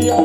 Yeah.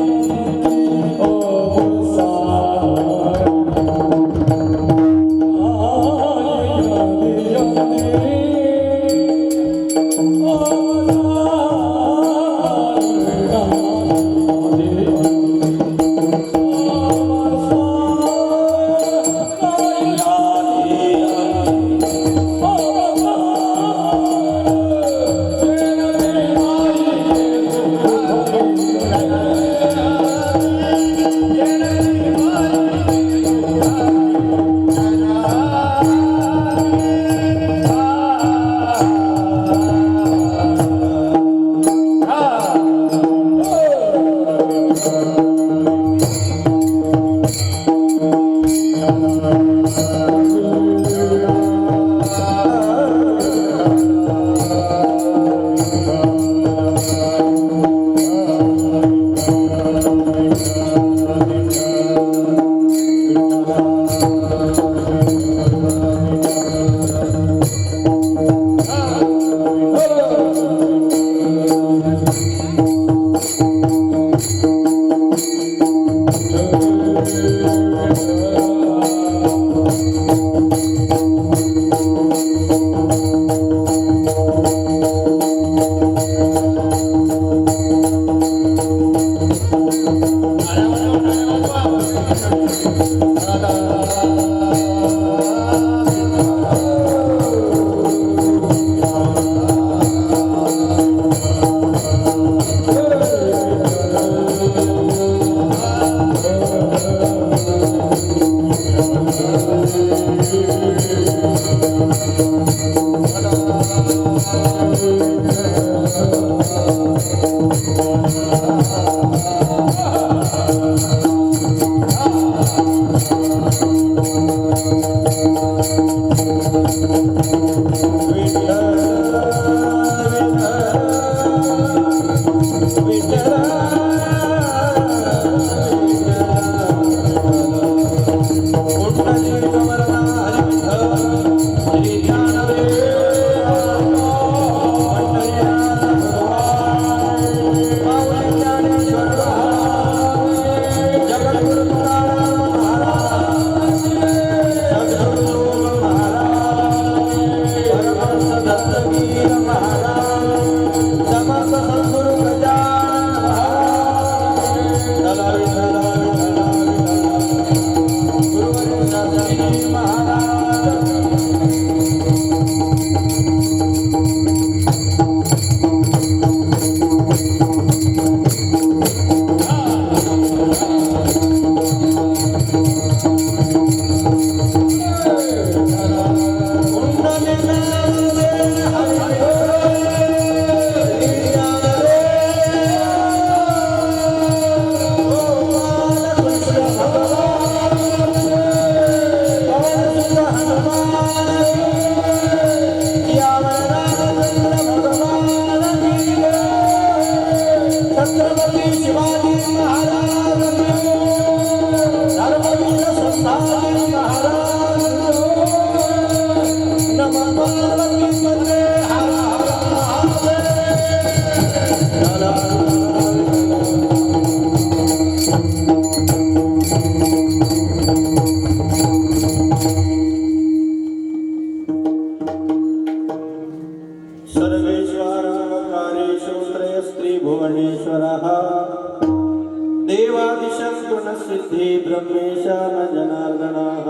देवादिशक्तुनसिद्धि ब्रह्मेशा न जनार्दनाः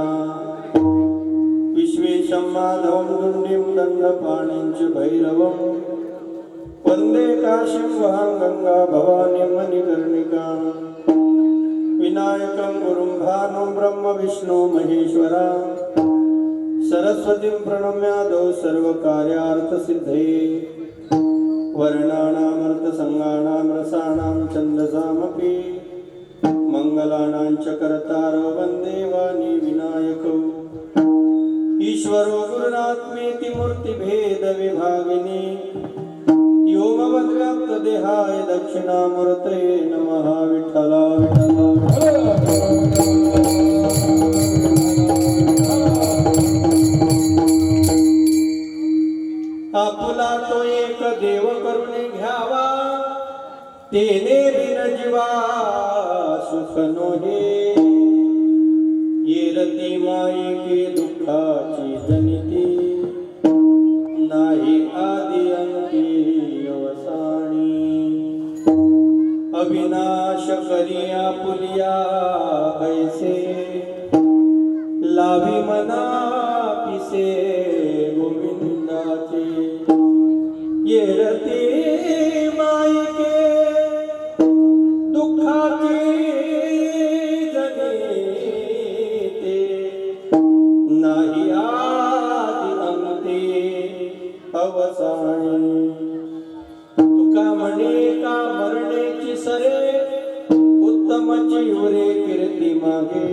विश्वेशं माधवं गुण्डिं दण्डपाणिं च भैरवं वन्दे काशीं वहां गंगा भवानीं मणिकर्णिकां विनायकं गुरुं भानुं ब्रह्म विष्णु महेश्वरा सरस्वतीं प्रणम्यादौ सर्वकार्यार्थसिद्धये वर्णानामर्थसंगाणां रसाणां छन्दसामपि मंगलानां च कर्तारो वन्दे वाणी विनायकौ ईश्वरो गुरुरात्मेति मूर्तिभेदविभागिनी व्योमवद्व्याप्तदेहाय दक्षिणामूर्तये नमः। विठ्ठल आपुला तो एक देव करुणे घ्यावा तेने बिन जीवा सुख नोहे येरती माई के दुःखाची जनिती नाही आदि अंती अवसानी अविनाश करिया पुलिया ऐसे लाभी मना पिसे गोविंदाचे येरती माई के दुःखाची जनिते नाही आदि अंते अवसानी तुका म्हणे का मरणेची सरे उत्तमची उरे कीर्ती मागे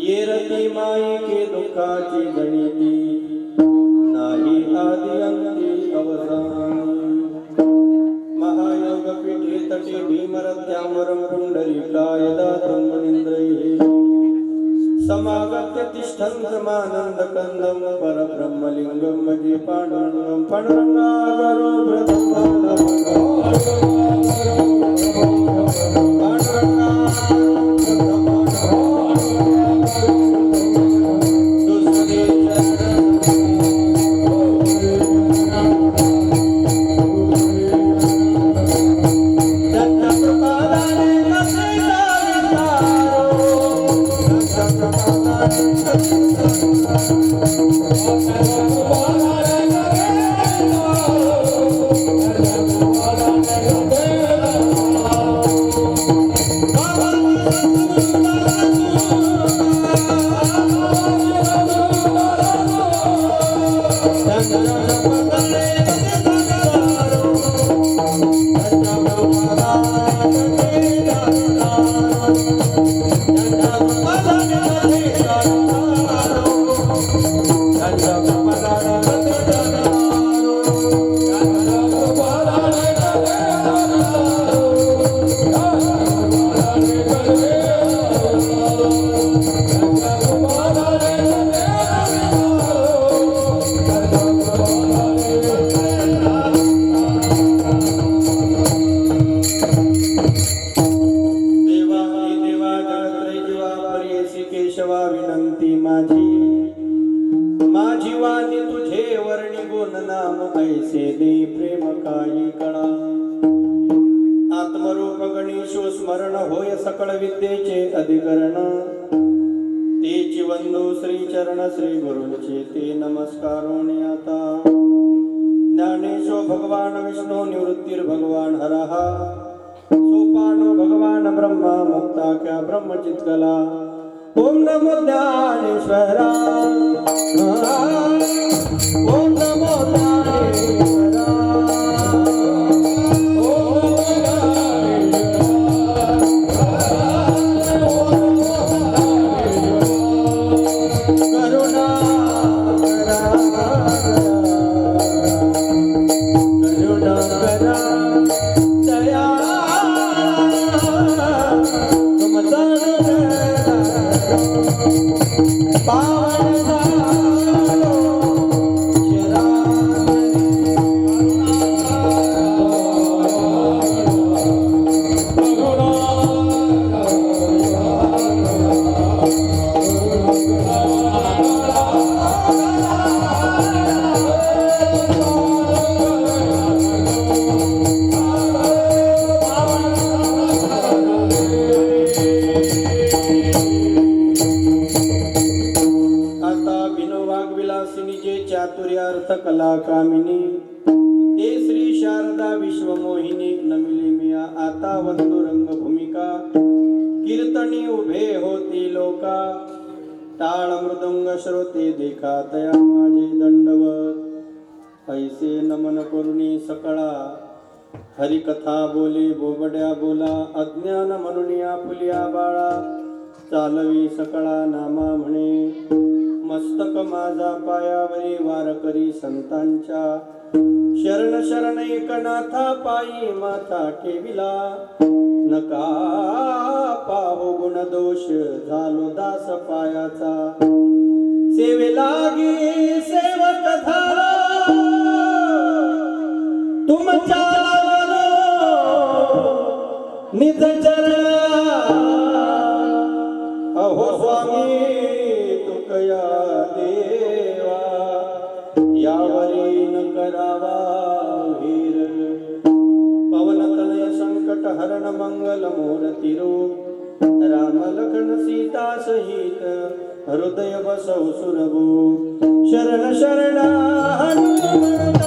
येरती माई के दुःखाची जनिती नाही आदि अंती अवसानी महायोग पीठे तटे भीमरत्यामरं पुंडरीकाय दातं मुनीन्द्रैः समागत्य तिष्ठन्तमानन्दकन्दं परब्रह्मलिङ्गं भजे पाण्डुरङ्गं पाण्डुरङ्गागरो Oh, स्मरण होय सकळ विद्येचे अधिकरण तेची वंदू श्री चरण श्री गुरूंचे ते नमस्कारोनी आता ज्ञानेशो भगवान विष्णू निवृत्तीर भगवान हरः सोपानो भगवान ब्रह्मा मुक्ताख्या ब्रह्मचित्कला ओम नमो ज्ञानेश्वरा ओम नमो ज्ञानेश्वरा चातुर्यार्थ कला कामिनी ते श्री शारदा विश्वमोहिनी नमिली मिया आता वंदू रंग भूमिका कीर्तनी उभे होती लोका टाळ मृदंग श्रोते देखा तया माझे दंडवत ऐसे नमन करुणी सकळा हरिकथा बोले बोबड्या बोला अज्ञान म्हणून आपुलिया बाळा चालवी सकळा नामा म्हणे मस्तक माझा पायावरी वारकरी संतांच्या शरण शरण एकनाथा पायी माथा ठेविला नका पाहो गुण दोष झालो दास पायाचा सेवे लागी सेवक झाला तुमच्या निज चरणा अहो स्वामी तुकया देवा यावरी न करावा वीर पवन तनय संकट हरण मंगल मूर्ती रूप राम लखन सीता सहित हृदय बसव सुरभू शरण शरणा